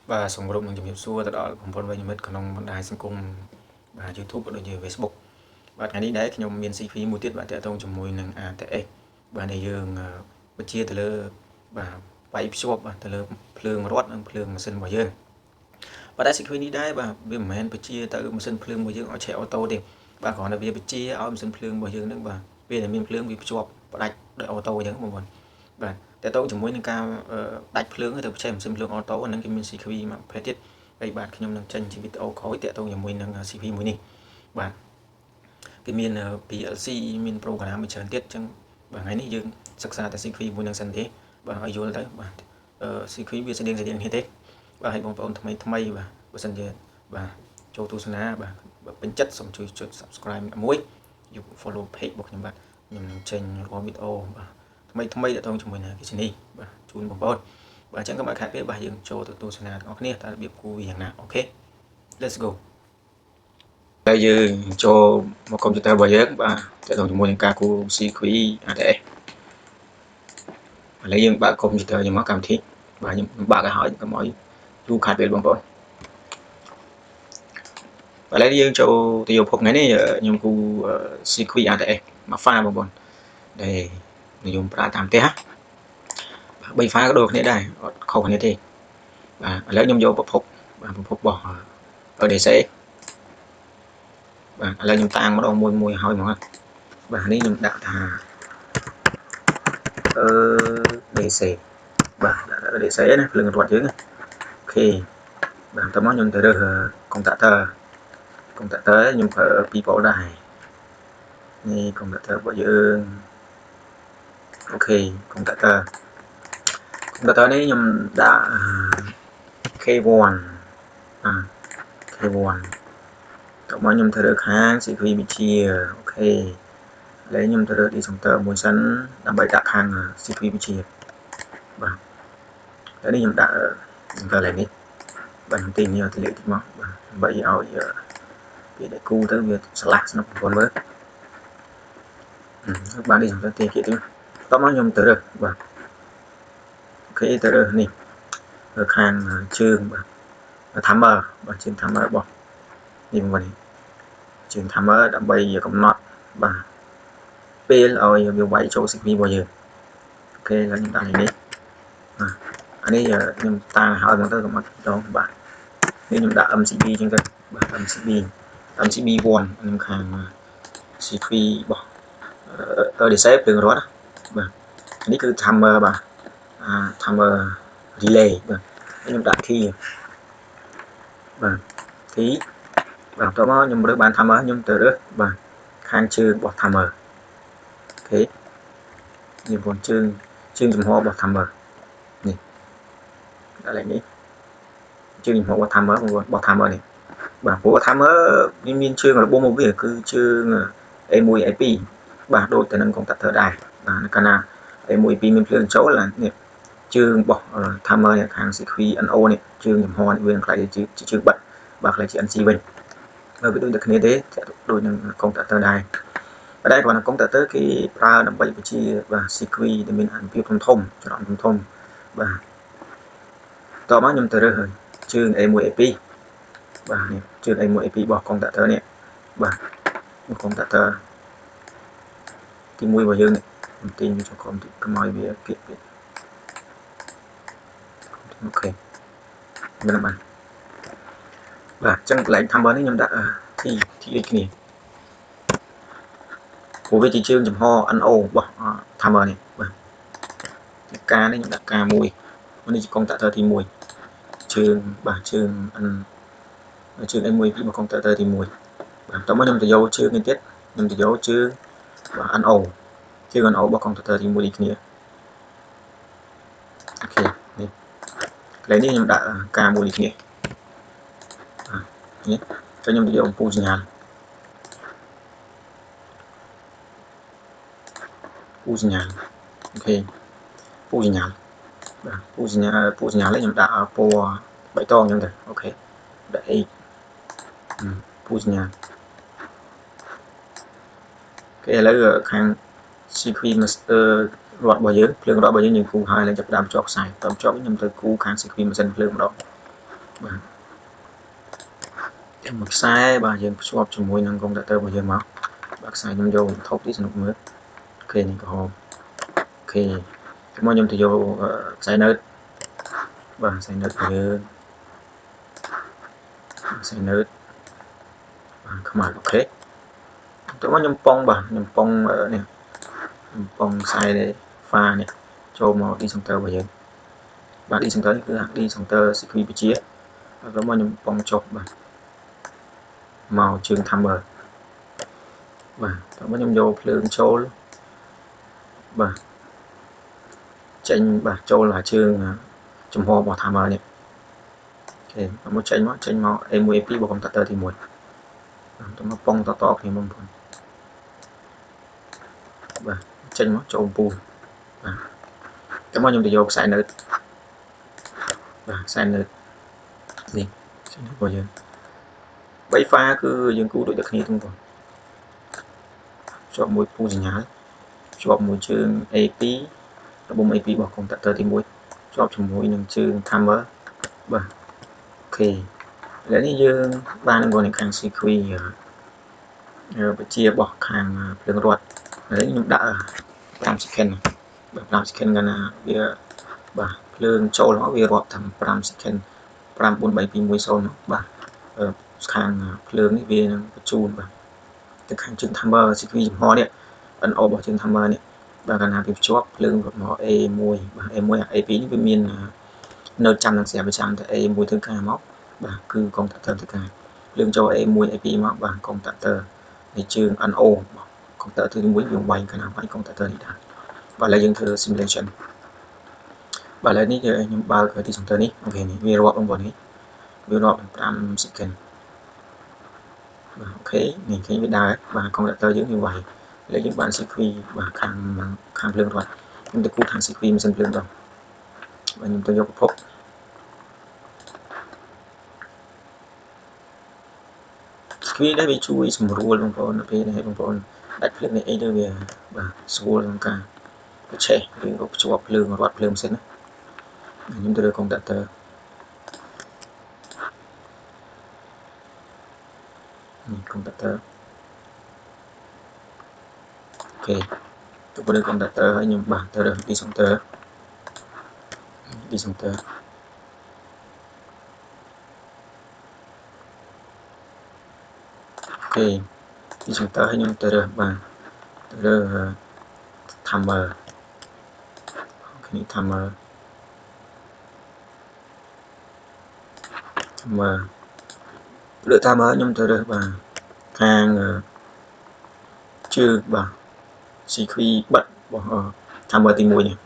បាទសូមគោរពនឹងជំរាបសួរទៅដល់បងប្អូនវេញមិត្តក្នុងបណ្ដាញសង្គមបាទ YouTube ក៏ដូចជា Facebook បាទថ្ងៃនេះដែរខ្ញុំមាន CV មួយទៀតបាទតាក់ទងជាមួយនឹង ATX បាទដែលយើងបញ្ជាទៅលើបាទបាយភ្ជាប់បាទទៅលើភ្លើងរត់និងភ្លើងម៉ាស៊ីនរបស់យើងបាទតែ CV នេះដែរបាទវាមិនមែនបញ្ជាទៅម៉ាស៊ីនភ្លើងរបស់យើងឲ្យឆេះអូតូទេបាទគ្រាន់តែវាបញ្ជាឲ្យម៉ាស៊ីនភ្លើងរបស់យើងនឹងបាទពេលដែលមានភ្លើងវាភ្ជាប់ផ្ដាច់ដោយអូតូអញ្ចឹងបងប្អូនបាទតើតើជាមួយនឹងការដាច់ភ្លើងទៅបច្ចេកម៉ាស៊ីនភ្លើងអូតូហ្នឹងគេមាន CQV មួយប្រភេទទៀតហើយបាទខ្ញុំនឹងចេញជាវីដេអូក្រោយតើតើជាមួយនឹង CQV មួយនេះបាទគេមាន PLC មាន program មួយច្រើនទៀតអញ្ចឹងបាទថ្ងៃនេះយើងសិក្សាតែ CQV មួយនឹងសិនទេបាទឲ្យយល់ទៅបាទCQV វាស្តៀងគ្នាទេបាទឲ្យបងប្អូនថ្មីបាទបើសិនជាបាទចូលទស្សនាបាទបើពេញចិត្តសូមជួយចុច Subscribe មួយយក follow page របស់ខ្ញុំបាទខ្ញុំនឹងចេញរាល់វីដេអូបាទថ្មីតទៅជាមួយនឹងគេនេះបាទជូនបងប្អូនបាទអញ្ចឹងកុំឲ្យខាតពេលបាទយើងចូលទៅទស្សនាទាំងអស់គ្នាតើរបៀបគូវាយ៉ាងណាអូខេ let's go ហើយយើងចូលមកកុំព្យូទ័ររបស់យើងបាទតទៅជាមួយនឹងការគូ CQV ATS ឥឡូវយើងបើកកុំព្យូទ័រយើងមកកម្មវិធីបាទខ្ញុំបើកឲ្យហើយកុំឲ្យយូរខាតពេលបងប្អូនឥឡូវយើងចូលទៅយកភពថ្ងៃនេះខ្ញុំគូ CQV ATS មួយ file បងប្អូនដែលនិយមប្រើតាមផ្ទះ3 file ក៏ដូចគ្នាដែរអត់ខុសគ្នាទេបាទឥឡូវខ្ញុំយកប្រភពបាទប្រភពរបស់ EDC បាទឥឡូវខ្ញុំតាំងម្ដងមួយហើយហ្មងបាទនេះខ្ញុំដាក់ថា EDC បាទដាក់ EDC ណាភ្លើងរត់យើងអូខេបាទតោះមកខ្ញុំទៅរើស contactor ខ្ញុំប្រើ2 volt ដែរនេះ contactor របស់យើងអូខេ contactor នេះខ្ញុំដាក់ K1 K1 តោះមកខ្ញុំទៅរើខាង CQV វិជាអូខេឥឡូវខ្ញុំទៅរើ disjunction មួយសិនដើម្បីដាក់ខាង CQV វិជាបាទឥឡូវនេះខ្ញុំដាក់កន្លែងនេះបាទខ្ញុំទីនេះទៅលើតិចមកបាទដើម្បីឲ្យពេលដែលគូទៅវាឆ្លាស់ស្នុកបងប្អូនមើលបាទនេះខ្ញុំទៅទីទៀតតោះមកខ្ញុំទៅរើបាទអូខេទៅរើនេះរើខាងជើងបាទ timer បាទជើង timer របស់នេះបងប្អូនជើង timer ដើម្បីកំណត់បាទពេលឲ្យវាវាយចូល CQV របស់យើងអូខេឥឡូវខ្ញុំដាក់នេះបាទអានេះខ្ញុំតាំងឲ្យមកទៅកុំអត់ដងបាទនេះខ្ញុំដាក់ MCB អញ្ចឹងទៅបាទ MCB 1ខ្ញុំខាង CQV របស់EDC ភ្លើងរត់បាទនេះគឺ timer បាទtimer relay បាទខ្ញុំដាក់ key បាទ key បាទបន្ទាប់មកខ្ញុំរើសបាន timer ខ្ញុំទៅរើសបាទខាងជើងរបស់ timer អូខេនេះបងជើងចំហរបស់ timer នេះដាក់លេខនេះជើងចំហរបស់ timer របស់ timer នេះបាទព្រោះ timer វាមានជើងរបួសមកវាគឺជើង A1 A2 បាទដូចទៅនឹង contactor ដែរបាទកាលណា A1 A2 មានភ្លើងចូលនេះជើងរបស់ timer ខាង CQV NO នេះជើងចំហនេះវាខ្លាយជាជើងបិទបាទខ្លាយជា NC វិញវាដូចតែគ្នាទេដូចនឹង contactor ដែរតែគ្រាន់តែ contactor គេប្រើដើម្បីបញ្ជាបាទ CQV ដែលមានអនុភាពធំច្រកធំបាទតោះមកខ្ញុំទៅរើសជើង A1 A2 បាទនេះជើង A1 A2 របស់ contactor នេះបាទ contactor ទី1របស់យើងនេះខ្ញុំទាញវាចូលក្រុមទីកុំឲ្យវាគៀកទៀតអូខេមិនបានបាទអញ្ចឹងកន្លែង timer នេះខ្ញុំដាក់ T ដូចគ្នាព្រោះវាជាជើងចំហ NO របស់ timer នេះបាទការនេះខ្ញុំដាក់ការ1នេះជា contactor ទី1ជើងបាទជើង A1 របស់ contactor ទី1បាទតោះមកខ្ញុំទៅយកជើងនេះទៀតខ្ញុំទៅយកជើងបាទ NO ជើង NO របស់ contactor ទី1នេះគ្នាអូខេនេះកន្លែងនេះខ្ញុំដាក់ការ1នេះគ្នានេះខ្ញុំទៅយកអំពូលសញ្ញាអូខេពូសញ្ញាបាទពូសញ្ញានេះខ្ញុំដាក់ពណ៌បៃតងអញ្ចឹងទៅអូខេដាក់ H ពូសញ្ញាគេឥឡូវខាង CQV master រត់របស់យើងភ្លើងរត់របស់យើងគូហើយឡើងចាប់ដើមជាប់ខ្សែតើជាប់ខ្ញុំទៅគូខាង CQV ម៉ាស៊ីនភ្លើងម្ដង បាទមួយខ្សែបាទយើងភ្ជាប់ជាមួយនឹងកុំព្យូទ័ររបស់យើងមកបាទខ្សែខ្ញុំយកថប់ទីសនុកមើលអូខេនេះក្រហមអូខេមកខ្ញុំទៅយកខ្សែណឺតបាទខ្សែណឺតរបស់យើងខ្សែណឺតបាទខ្មៅអូខេទៅមកខ្ញុំប៉ុងបាទខ្ញុំប៉ុងនេះខ្ញុំប៉ុងខ្សែហ្វានេះចូលមកឌីសង់ទ័ររបស់យើងបាទឌីសង់ទ័រនេះគឺឌីសង់ទ័រស៊ីគ្វីបជាហើយក៏មកខ្ញុំប៉ុងចុះបាទមកជើង timer បាទតោះមកខ្ញុំយកភ្លើងចូលបាទចេញបាទចូលអាជើងចំហរបស់ timer នេះអូខេមកចេញមក A1 A2 របស់កុំព្យូទ័រទី1បាទទៅមកប៉ុងតគ្នាបងប្អូនបាទចេញមកចូលពូបាទតែមកខ្ញុំទៅយកខ្សែណឺតបាទខ្សែណឺតនេះខ្សែណឺតរបស់យើង3 pha គឺយើងគូដូចតែគ្នាទាំងបងជាប់មួយពូសញ្ញាជាប់មួយជើង A2 របប A2 របស់កុំព្យូទ័រទី1ជាប់ជាមួយនឹងជើង timer បាទអូខេឥឡូវនេះយើងបាននឹងនៅខាង CQ បញ្ជារបស់ខាងភ្លើងរត់ឥឡូវខ្ញុំដាក់5 second បាទ5 second កាលណាវាបាទភ្លើងចូលមកវារាប់តាម5 second 5 4 3 2 1 0បាទខាងភ្លើងនេះវានឹងបញ្ជូនបាទទៅខាងជើង timer CQ ចំហនេះ NO របស់ជើង timer នេះបាទកាលណាវាភ្ជាប់ភ្លើងរត់មក A1 បាទ A1 A2 នេះវាមាននៅចាំនឹងស្រាប់ប្រចាំតែ A1 ធ្វើការមកបាទគឺកុំព្យូទ័រធ្វើការភ្លើងចូល A1 A2 មកបាទកុំព្យូទ័រនៃជើង NO កុំព្យូទ័រទី1វាវាយកាលណាវាយកុំព្យូទ័រនេះដែរបាទឥឡូវយើងធ្វើ simulation បាទឥឡូវនេះខ្ញុំបើកទីសង់ទ័រនេះអូខេនេះវារាប់បងនេះវារាប់5 second បាទអូខេនេះឃើញវាដើរបាទកុំព្យូទ័រយើងវាវាយឥឡូវយើងបាន circuit បាទខាងភ្លើងរត់ខ្ញុំទៅគូខាង circuit ម៉ាស៊ីនភ្លើងដល់បាទខ្ញុំទៅយកប្រភពScreen នេះវាជួយសម្រួលបងប្អូននៅពេលដែលបងប្អូនដាច់ភ្លើងនេះអីទៅវាបាទស្រួលក្នុងការឆេះឬក៏ភ្ជាប់ភ្លើងរត់ភ្លើងម៉ាស៊ីនណាខ្ញុំទៅលើកុំព្យូទ័រនេះកុំព្យូទ័រអូខេទៅលើកុំព្យូទ័រហើយខ្ញុំបាទទៅលើឌីសង់ទ័រអូខេឌីសង់ទ័រហើយខ្ញុំទៅលើបាទទៅលើ timer អូខេ timer លើ timer ខ្ញុំទៅរើសបាទខាងជើងបាទ CQ បិទរបស់ timer ទី1នេះ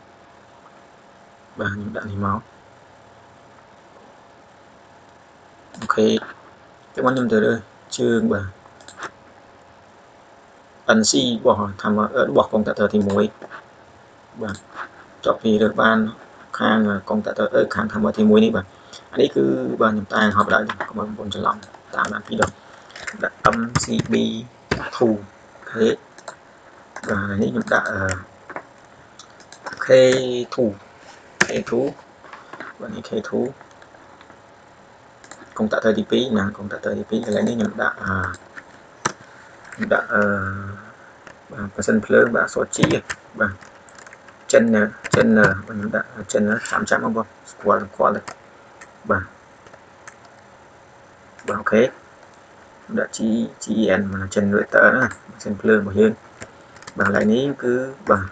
បាទខ្ញុំដាក់នេះមកអូខេតែមកខ្ញុំទៅរើសជើងបាទ NC របស់ timer របស់កុំព្យូទ័រទី1បាទចុះពីរើសបានខាងកុំព្យូទ័រខាង timer ទី1នេះបាទអានេះគឺបាទខ្ញុំតាំងហប់ដាក់កុំឲ្យបងប្អូនច្រឡំតាមបានពីរដងដាក់ MCB2 អូខេបាទនេះខ្ញុំដាក់K2 បាទនេះ K2 កុំព្យូទ័រទី2ណាកុំព្យូទ័រទី2ឥឡូវនេះខ្ញុំដាក់បាទប៉ាសិនភ្លើងបាទអក្សរ G បាទចិនបាទខ្ញុំដាក់ចិនចាំបងប្អូនស្គាល់ទេបាទអូខេដាក់ GEN មក generator ណាម៉ាស៊ីនភ្លើងរបស់យើងបាទឥឡូវនេះគឺបាទ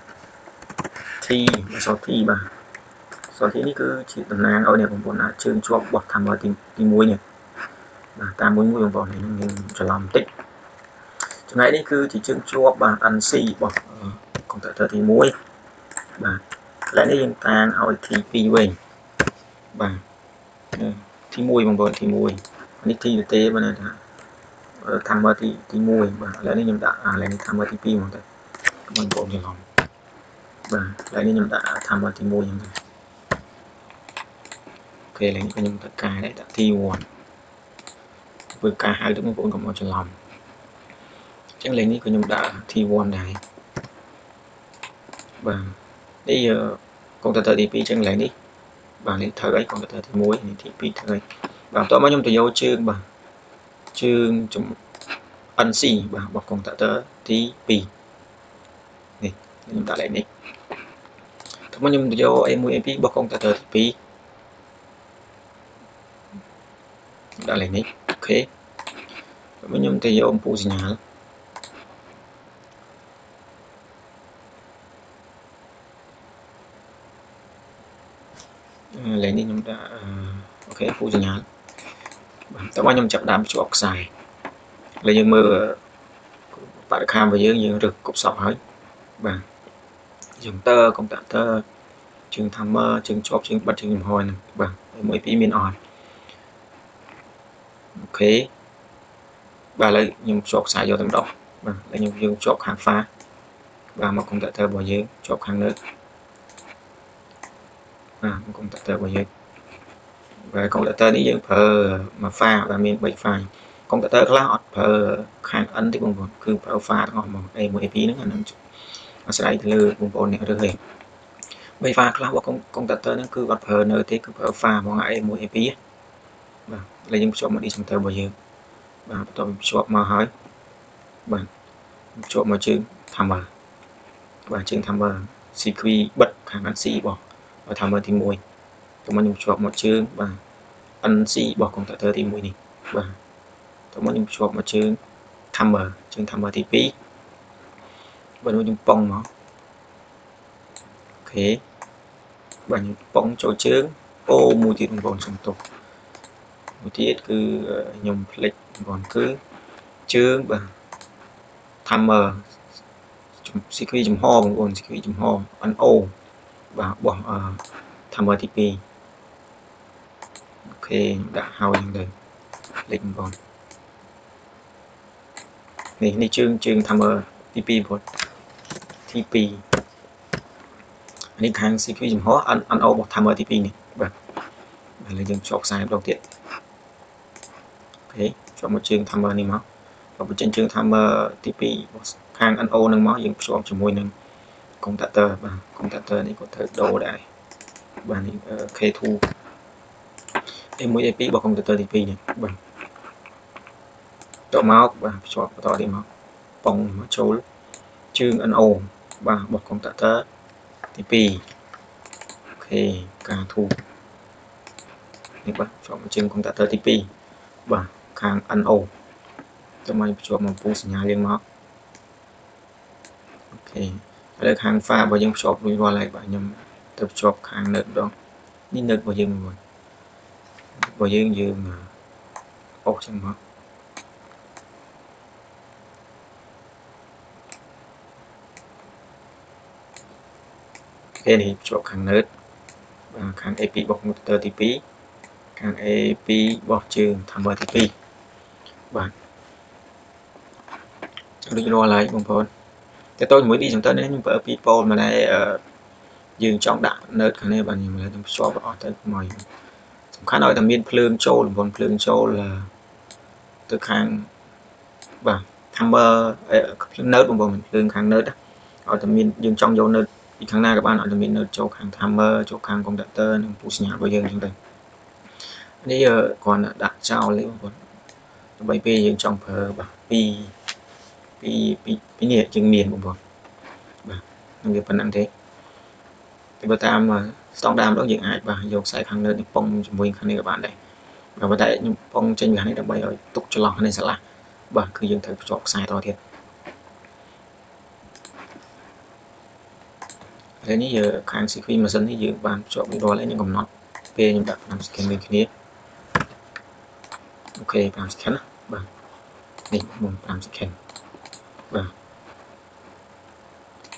T អក្សរ T បាទអក្សរ T នេះគឺជាតំណាងឲ្យអ្នកបងប្អូនអាចជើងជាប់របស់ timer ទី1នេះបាទតាមមួយបងប្អូននេះមានច្រឡំបន្តិចចំណែកនេះគឺជាជើងជាប់បាទ NC របស់កុំព្យូទ័រទី1បាទឥឡូវនេះយើងតាំងឲ្យ T2 វិញបាទទី1បងប្អូនទី1នេះ T ទេបាទថា timer ទី1បាទឥឡូវនេះខ្ញុំដាក់ឥឡូវនេះ timer ទី2ហ្មងទៅបងប្អូនច្រឡំបាទឥឡូវនេះខ្ញុំដាក់ timer ទី1ហ្នឹងទៅអូខេឥឡូវនេះខ្ញុំដាក់ការនេះដាក់ T1 ធ្វើការហៅទៅបងប្អូនកុំឲ្យច្រឡំអញ្ចឹងឥឡូវនេះក៏ខ្ញុំដាក់ T1 ដែរបាទនេះកុំព្យូទ័រទី2អញ្ចឹងឥឡូវនេះបាទនេះត្រូវឲ្យកុំព្យូទ័រទី1នេះទី2ត្រូវ បាទតោះមកខ្ញុំទៅយកជើងបាទជើងចំ NC បាទរបស់ contactor ទី2នេះខ្ញុំដាក់លេខនេះតោះមកខ្ញុំទៅយក A1 A2 របស់ contactor ទី2ដាក់លេខនេះអូខេតោះមកខ្ញុំទៅយកអំពូលសញ្ញាលេខនេះខ្ញុំដាក់អូខេអំពូលសញ្ញាបាទតោះមកខ្ញុំចាប់ដើមភ្ជាប់ខ្សែឥឡូវយើងមើលបរិខារបស់យើងរើសគប់សពហើយបាទfilter contactor ជើង timer ជើងជាប់ជើងបិទជើងចំហហ្នឹងបាទមួយពីរមានអត់អូខេបាទឥឡូវខ្ញុំភ្ជាប់ខ្សែយកតែម្ដងបាទឥឡូវយើងភ្ជាប់ខាង pha បាទមក contactor របស់យើងភ្ជាប់ខាងលើបាទមក contactor របស់យើងបាទ contactor នេះយើងប្រើមួយ pha បាទមាន3 pha contactor ខ្លះអត់ប្រើខាង N ទេបងប្អូនគឺប្រើ pha ទាំងអស់ហ្មង A1 A2 ហ្នឹងអានឹងអាស្រ័យទៅលើបងប្អូនអ្នករើសឯង3 pha ខ្លះរបស់ contactor ហ្នឹងគឺអត់ប្រើនៅទេគឺប្រើ pha ហ្មង A1 A2 បាទឥឡូវយើងភ្ជាប់មក disjunction របស់យើងបាទបន្ទាប់ភ្ជាប់មកហើយបាទភ្ជាប់មកជើង timer បាទជើង timer sequence បិទខាង NC របស់ timer ទី1ទៅមកខ្ញុំភ្ជាប់មកជើងបាទ NC របស់ contactor ទី1នេះបាទទៅមកខ្ញុំភ្ជាប់មកជើង timer ជើង timer ទី2បាទខ្ញុំប៉ុងមកអូខេបាទខ្ញុំប៉ុងចូលជើងអូមួយទៀតបងប្អូនសុំទោសមួយទៀតគឺខ្ញុំភ្លេចបងប្អូនគឺជើងបាទ timer sequence ចំហបងប្អូន sequence ចំហ NO បាទរបស់ timer ទី2អូខេខ្ញុំដាក់ហើយហ្នឹងទៅលេខបងប្អូននេះជើង timer ទី2បងប្អូនទី2នេះខាង sequence ចំហ NO របស់ timer ទី2នេះបាទឥឡូវយើងភ្ជាប់ខ្សែម្ដងទៀតអូខេភ្ជាប់មកជើង timer នេះមកបើបញ្ចេញជើង timer ទី2ខាង NO នឹងមកយើងភ្ជាប់ជាមួយនឹង contactor បាទ contactor នេះក៏ត្រូវដូរដែរបាទនេះ K2 A1 A2 របស់ contactor ទី2នេះបាទតមកបាទភ្ជាប់បន្តទៀតមកប៉ុងមកចូលជើង NO បាទរបស់ contactor ទី2អូខេការធូរនេះបាទភ្ជាប់មកជើង contactor ទី2បាទខាង NO តមកភ្ជាប់មកពូសញ្ញាយើងមកអូខេឥឡូវខាង pha របស់យើងភ្ជាប់រួចរាល់ហើយបាទខ្ញុំទៅភ្ជាប់ខាង node ម្ដងនេះ node របស់យើងរបស់យើងអូសចឹងមកអូខេនេះភ្ជាប់ខាង node បាទខាង A2 របស់ contactor ទី2ខាង A2 របស់ជើង timer ទី2បាទរួចរាល់ហើយបងប្អូនតែតើជាមួយ disjunction នេះខ្ញុំប្រើពីប៉ូលមកដែរយើងចង់ដាក់ node ខាងនេះបាទខ្ញុំលើខ្ញុំភ្ជាប់អស់ទៅមកសំខាន់ឲ្យតែមានភ្លើងចូលបងប្អូនភ្លើងចូលទៅខាងបាទ timer node បងប្អូនភ្លើងខាង node ឲ្យតែមានយើងចង់យក node ពីខាងណាក៏បានឲ្យតែមាន node ចូលខាង timer ចូលខាង contactor និងពូសញ្ញារបស់យើងអញ្ចឹងទៅនេះគ្រាន់តែដាក់ចោលទេបងប្អូនដើម្បីពេលយើងចង់ប្រើបាទពីនេះយើងមានបងប្អូនបាទនឹងវាប៉ុណ្្នឹងទេតែបើតាមស្តង់ដារម្ដងយើងអាចបាទយកខ្សែខាងលើនេះប៉ុងជាមួយខាងនេះក៏បានដែរបាទប៉ុន្តែខ្ញុំប៉ុងចេញពីខាងនេះដើម្បីឲ្យទុកចន្លោះនេះស្រឡះបាទគឺយើងត្រូវភ្ជាប់ខ្សែតទៀតហើយនេះខាង sequence ម៉ាស៊ីននេះយើងបានភ្ជាប់រួចរាល់ហើយនឹងកំណត់ពេលខ្ញុំដាក់5 second ដូចគ្នាអូខេ5 second ណាបាទនេះមុន5 second បាទ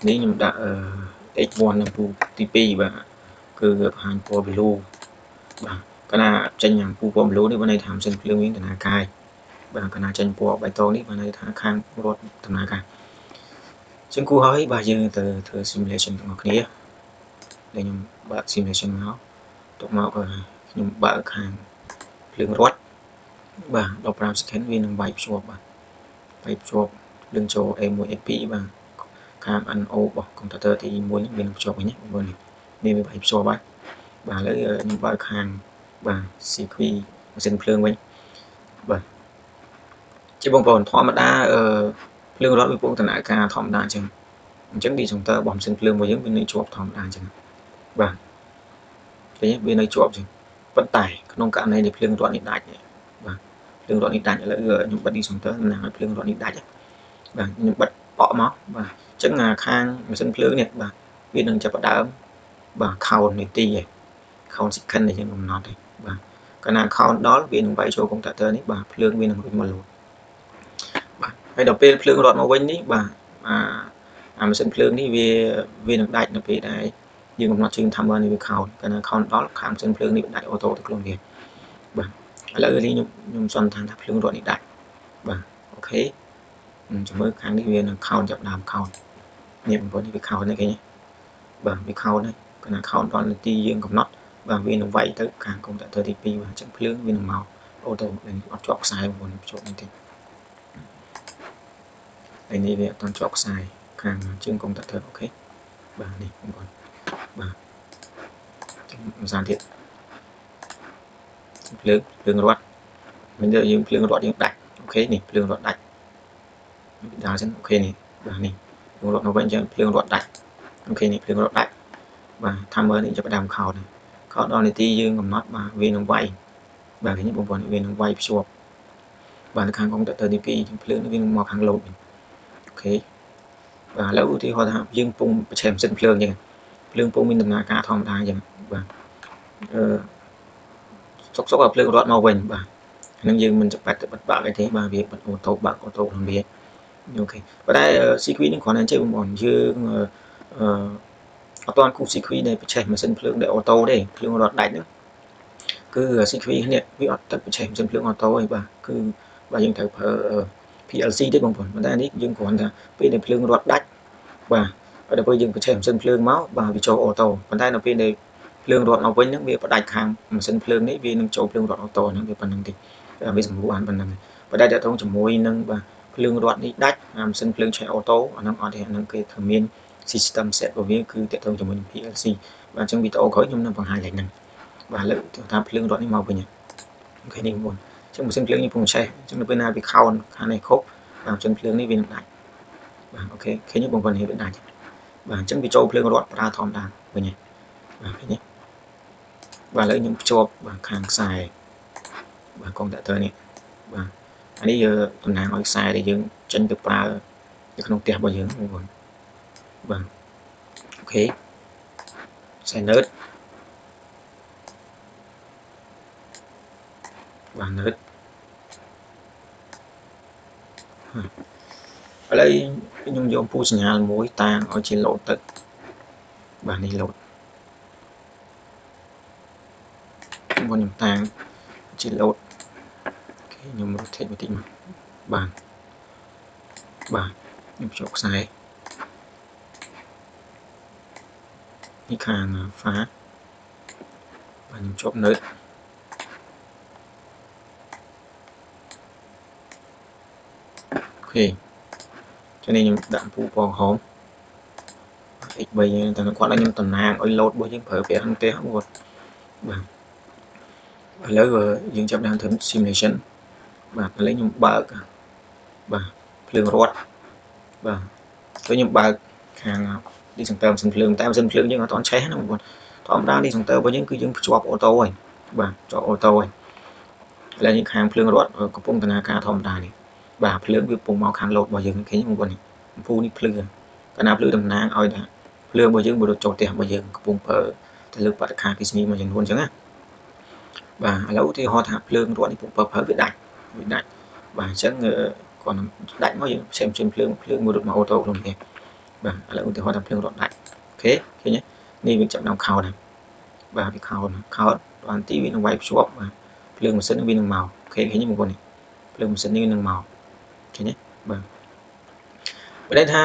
នេះខ្ញុំដាក់H1 និងពូទី2បាទគឺបង្ហាញពណ៌ blue បាទកាលណាចេញអំពូលពណ៌ blue នេះបានន័យថាម៉ាស៊ីនភ្លើងមានដំណើរការបាទកាលណាចេញពណ៌បៃតងនេះបានន័យថាខាងរត់ដំណើរការចឹងគួរហើយបាទយើងទៅធ្វើ simulation ទាំងអស់គ្នាដែលខ្ញុំបើក simulation មកទុកមកខ្ញុំបើកខាងភ្លើងរត់បាទ15 second វានឹងវាយភ្ជាប់បាទវាយភ្ជាប់ភ្លើងចូល A1 A2 បាទខាង NO របស់ contactor ទី1មានភ្ជាប់វិញណាបងប្អូននេះវាវាយភ្ជាប់ហើយបាទឥឡូវខ្ញុំបើកខាងបាទ sequence ម៉ាស៊ីនភ្លើងវិញបាទជាបងប្អូនធម្មតាភ្លើងរត់វាពងដំណើរការធម្មតាអញ្ចឹងឌីសចុងទ័ររបស់ម៉ាស៊ីនភ្លើងរបស់យើងវានៅជាប់ធម្មតាអញ្ចឹងបាទឃើញវានៅជាប់អញ្ចឹងប៉ុន្តែក្នុងករណីនៃភ្លើងរត់នេះដាច់បាទភ្លើងរត់នេះដាច់ឥឡូវខ្ញុំបិទឌីសចុងទ័រណាឲ្យភ្លើងរត់នេះដាច់បាទខ្ញុំបិទបកមកបាទអញ្ចឹងខាងម៉ាស៊ីនភ្លើងនេះបាទវានឹងចាប់ផ្ដើមបាទ count នាទីឯង count second ដែលយើងកំណត់ឯងបាទកាលណា count ដល់វានឹងវាយចូលកុំព្យូទ័រនេះបាទភ្លើងវានឹងរុញមកលោតបាទហើយដល់ពេលភ្លើងរត់មកវិញនេះបាទម៉ាស៊ីនភ្លើងនេះវានឹងដាច់នៅពេលដែលយើងកំណត់ជើង timer នេះវា count កាលណា count ដល់ខាងម៉ាស៊ីនភ្លើងនេះដាច់អូតូទៅខ្លួនវាបាទឥឡូវនេះខ្ញុំសន្និដ្ឋានថាភ្លើងរត់នេះដាច់បាទអូខេចាំមើលខាងនេះវានឹង count ចាប់ដើម count នេះបងប្អូននេះវា count នេះឃើញទេបាទវា count ហើយកាលណា count ដល់នាទីយើងកំណត់បាទវានឹងវាយទៅខាងកុំព្យូទ័រទី2បាទអញ្ចឹងភ្លើងវានឹងមកអូតូអត់ជាប់ខ្សែបងប្អូនភ្ជាប់នេះតិចហើយនេះវាអត់ទាន់ជាប់ខ្សែខាងជើងកុំព្យូទ័រអូខេបាទនេះបងប្អូនបាទមិនសានទៀតភ្លើងរត់មិនយកយើងភ្លើងរត់យើងដាច់អូខេនេះភ្លើងរត់ដាច់ដល់ចឹងអូខេនេះបាទនេះភ្លើងរត់មកវិញអញ្ចឹងភ្លើងរត់ដាច់អូខេនេះភ្លើងរត់ដាច់បាទ timer នេះចាប់ផ្ដើម count ដល់នាទីយើងកំណត់បាទវានឹងវាយបាទឃើញបងប្អូនវានឹងវាយភ្ជាប់បាទខាងកុំព្យូទ័រទី2ភ្លើងវានឹងមកខាងលោតវិញអូខេបាទឥឡូវឧទាហរណ៍ថាយើងពងប្រឆេះម៉ាស៊ីនភ្លើងអញ្ចឹងភ្លើងពងមានដំណើរការធម្មតាអញ្ចឹងបាទសុកឲ្យភ្លើងរត់មកវិញបាទហ្នឹងយើងមិនចាំបាច់ទៅបិទបាក់អីទេបាទវាបិទអូតូបាក់អូតូក្នុងវាអូខេប៉ុន្តែ secret នេះគ្រាន់តែចេះបងប្អូនយើងអត់ទាន់គូ secret ដែលប្រឆេះម៉ាស៊ីនភ្លើងដែលអូតូទេភ្លើងរត់ដាច់ហ្នឹងគឺ secret នេះវាអត់ទឹកប្រឆេះម៉ាស៊ីនភ្លើងអូតូទេបាទគឺបាទយើងត្រូវប្រើ PLC ទេបងប្អូនប៉ុន្តែនេះយើងគ្រាន់តែពេលដែលភ្លើងរត់ដាច់បាទហើយដល់ពេលយើងប្រឆេះម៉ាស៊ីនភ្លើងមកបាទវាចូលអូតូប៉ុន្តែនៅពេលដែលភ្លើងរត់មកវិញហ្នឹងវាផ្ដាច់ខាងម៉ាស៊ីនភ្លើងនេះវានឹងចូលភ្លើងរត់អូតូហ្នឹងវាប៉ុណ្្នឹងទេវាសម្រួលបានប៉ុណ្្នឹងប៉ុន្តែតើតោងជាមួយនឹងបាទភ្លើងរត់នេះដាច់ម៉ាស៊ីនភ្លើងឆេះអូតូអាហ្នឹងអត់ទេអាហ្នឹងគេធ្វើមាន system set របស់វាគឺតើតោងជាមួយនឹង PLC បាទអញ្ចឹងវីដេអូក្រោយខ្ញុំនឹងបង្ហាញឡើងហ្នឹងបាទឥឡូវថាភ្លើងរត់នេះមកវិញអូខេនេះបងប្អូនអញ្ចឹងម៉ាស៊ីនភ្លើងនេះពងឆេះអញ្ចឹងនៅពេលណាវា count ខាងនេះគ្រប់បាទម៉ាស៊ីនភ្លើងនេះវានឹងដាច់បាទអូខេឃើញទេបងប្អូននេះវាដាច់បាទអញ្ចឹងវាចូលភ្លើងរត់ប្រើធម្មតាវិញបាទឃើញទេបាទឥឡូវខ្ញុំភ្ជាប់បាទខាងខ្សែបាទកុំព្យូទ័រនេះបាទអានេះតំណាងឲ្យខ្សែដែលយើងចេញទៅប្រើនៅក្នុងផ្ទះរបស់យើងបងប្អូនបាទអូខេខ្សែ nerd បាទ nerd ឥឡូវខ្ញុំយកពូសញ្ញាមួយតាំងឲ្យជាលោតទឹកបាទនេះលោតខ្ញុំតាំងជាលោតខ្ញុំ rotate បន្តិចមកបាទខ្ញុំភ្ជាប់ខ្សែនេះខាង pha បាទខ្ញុំជាប់ nerd អូខេចឹងនេះខ្ញុំដាក់ពូពណ៌ក្រហម x3 តែគាត់ឲ្យខ្ញុំតំណាងឲ្យ load របស់យើងប្រើប្រាស់ក្នុងផ្ទះគាត់បាទឥឡូវយើងចាប់ដើមធ្វើ simulation បាទឥឡូវខ្ញុំបើកបាទភ្លើងរត់បាទពេលខ្ញុំបើកខាងឌីសចុងទ័រម៉ាស៊ីនភ្លើងតែម៉ាស៊ីនភ្លើងយើងអត់ទាន់ឆេះណាបងប្អូនធម្មតាឌីសចុងទ័ររបស់យើងគឺយើងភ្ជាប់អូតូហើយបាទភ្ជាប់អូតូហើយឥឡូវនេះខាងភ្លើងរត់កំពុងដំណើរការធម្មតានេះបាទភ្លើងវាកំពុងមកខាង load របស់យើងឃើញបងប្អូននេះអំពូលនេះភ្លឺកាលណាភ្លឺតំណាងឲ្យថាភ្លើងរបស់យើងបើចូលផ្ទះរបស់យើងកំពុងប្រើទៅលើបរិក្ខារអគ្គិសនីមួយចំនួនអញ្ចឹងណាបាទឥឡូវឧទាហរណ៍ថាភ្លើងរត់នេះពុកប្រើវាដាច់បាទអញ្ចឹងគាត់ដាច់មកយើងផ្សេងភ្លើងមួយរត់មកអូតូក្នុងនេះបាទឥឡូវឧទាហរណ៍ថាភ្លើងរត់ដាច់អូខេឃើញទេនេះវាចាប់ដល់ខោតហើយបាទវាខោតដល់ទីវានឹងវាយភ្ជាប់បាទភ្លើងម៉ាស៊ីនវានឹងមកអូខេឃើញទេបងប្អូននេះភ្លើងម៉ាស៊ីននេះនឹងមកឃើញទេបាទបើន័យថា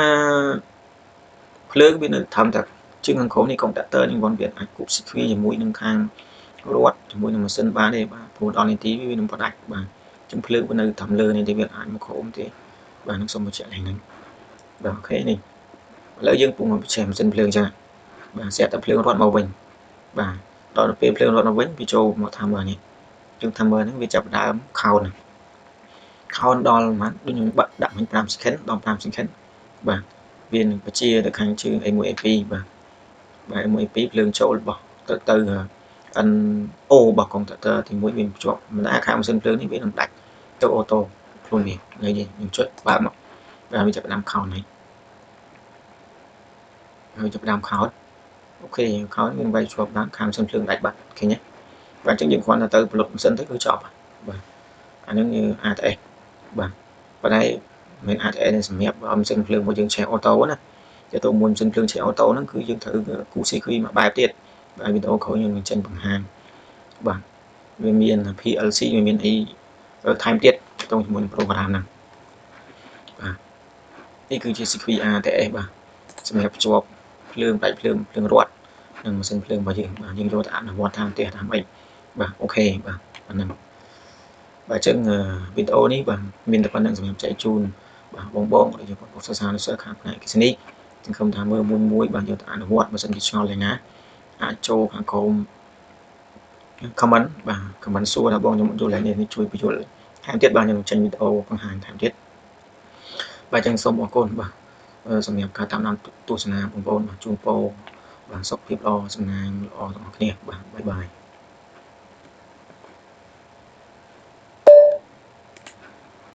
ភ្លើងវានៅត្រឹមតែជើងខាងក្រោមនេះកុំព្យូទ័រនេះបងប្អូនវាអាចគប់ secret ជាមួយនឹងខាងរត់ជាមួយនឹងម៉ាស៊ីនបានទេបាទព្រោះដល់នាទីវានឹងផ្ដាច់បាទចឹងភ្លើងវានៅត្រឹមលើនេះទេវាអាចមកក្រោមទេបាទនឹងសូមបញ្ជាក់ឡើងហ្នឹងបាទអូខេនេះឥឡូវយើងពុំបញ្ជាក់ម៉ាស៊ីនភ្លើងចឹងបាទស្រាប់តែភ្លើងរត់មកវិញបាទដល់ពេលភ្លើងរត់មកវិញវាចូលមក timer នេះ យើងថាមើលហ្នឹងវាចាប់ដើមខោនដល់ប្រហែលដូចខ្ញុំបាក់ដាក់មិញ5 second ដល់5 second បាទវានឹងបញ្ជាទៅខាងជើង A1 A2 បាទA1 A2 ភ្លើងចូលរបស់ទៅNO របស់កុំព្យូទ័រទី1វាភ្ជាប់មិនថាខាងម៉ាស៊ីនភ្លើងនេះវានឹងដាច់ទៅអូតូខ្លួនវានេះខ្ញុំចុចបើកមកបាទវាចាប់ដើមខោនហើយចាប់ដើមខោនអូខេខោនវាវាយជាប់បានខាងម៉ាស៊ីនភ្លើងដាច់បាត់ឃើញទេបាទអញ្ចឹងយើងគ្រាន់តែទៅប្លុកម៉ាស៊ីនទៅគឺចប់បាទអានឹង ATS បាទប៉ុន្តែមាន ATS នេះសម្រាប់ម៉ាស៊ីនភ្លើងរបស់យើងឆេះអូតូណាទៅទៅមួយម៉ាស៊ីនភ្លើងឆេះអូតូហ្នឹងគឺយើងត្រូវគូ circuit មួយបែបទៀតបាទវីដេអូក្រោយខ្ញុំនឹងចេញបង្ហាញបាទវាមាន PLC វាមានអីថែមទៀតទៅជាមួយនឹង program ហ្នឹងបាទនេះគឺជា circuit ATS បាទសម្រាប់ភ្ជាប់ភ្លើងដាច់ភ្លើងរត់និងម៉ាស៊ីនភ្លើងរបស់យើងបាទយើងយកទៅអនុវត្តតាមផ្ទះតាមអីបាទអូខេបាទអាហ្នឹងបាទអញ្ចឹងវីដេអូនេះបាទមានតែប៉ុណ្្នឹងសម្រាប់ចែកជូនបាទបងដែលជាបងសិស្សនិស្សិតខាងផ្នែកអគ្គិសនីសង្ឃឹមថាមើលមួយបាទយកទៅអនុវត្តបើសិនជាឆ្ងល់យ៉ាងណាអាចចូលខាងក្រោម comment បាទ comment សួរថាបងខ្ញុំយល់ហើយនេះជួយបញ្យល់ថែមទៀតបាទខ្ញុំចេញវីដេអូបង្ហាញថែមទៀតបាទអញ្ចឹងសូមអរគុណបាទសម្រាប់ការតាមដានទស្សនាបងប្អូនបាទជូនពរបាទសុខភាពល្អសំណាងល្អទាំងអស់គ្នាបាទបាយបាយ